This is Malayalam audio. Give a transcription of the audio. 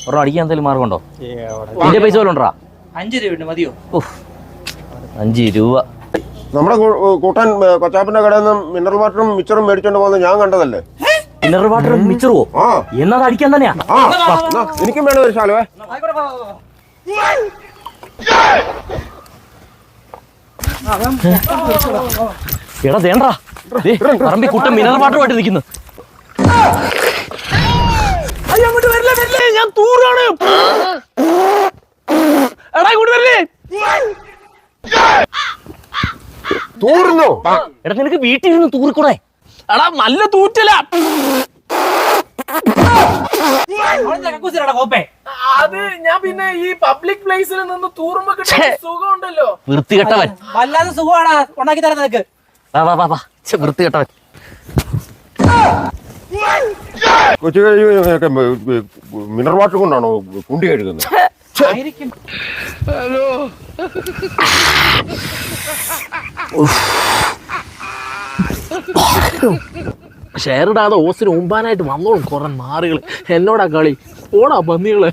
ഒരെണ്ണം അടിക്കാൻ എന്തെങ്കിലും മാർഗമുണ്ടോ? നിന്റെ പൈസ പോലെ ഉണ്ടോ? 5 രൂപ മതിയോ? 5 രൂപ. നമ്മുടെ കൂട്ടാൻ കൊച്ചാപ്പന്റെ കടയിൽ നിന്ന് മിനറൽ വാട്ടറും മിച്ചറും മേടിച്ചോണ്ട് പോകുന്നത് ഞാൻ കണ്ടതല്ലേ? മിനറൽ വാട്ടറും മിച്ചറോ? എന്നാ അടിക്കാൻ തന്നെയാ. എനിക്കും വേണം ഒരു ശാലുവേ. എടാ ദേണ്ടാ, പറമ്പി കുട്ടൻ മിനറൽ വാട്ടറുമായിട്ട് നിൽക്കുന്നു. ഞാൻ തൂറാണ്. എടാ ഇങ്ങോട്ട് വരില്ലേ? തൂർന്നോ? എടാ നിനക്ക് വീട്ടിൽ ഇരുന്ന് തൂറിക്കൂടെ? എടാ നല്ല തൂറ്റല. അത് ഞാൻ പിന്നെ ഈ പബ്ലിക് പ്ലേസിൽ നിന്ന് തൂറുമ്പോ കിട്ടുന്ന സുഖമുണ്ടല്ലോ. വൃത്തികെട്ടവൻ. വല്ലാതെ സുഖമാണ് ഉണ്ടാക്കി തരാൻ നിനക്ക്. വൃത്തികെട്ടവൻ. കൊച്ചു മിനറൽ വാട്ടർ കൊണ്ടാണോ കുണ്ടി കഴുകുന്നത്? ഷെയർ ഇടാതെ ഓസിന് മുമ്പാനായിട്ട് വന്നോളും കുറെ നാറുകള്. എന്നോടാ കളി. ഓടാ പന്നികള്.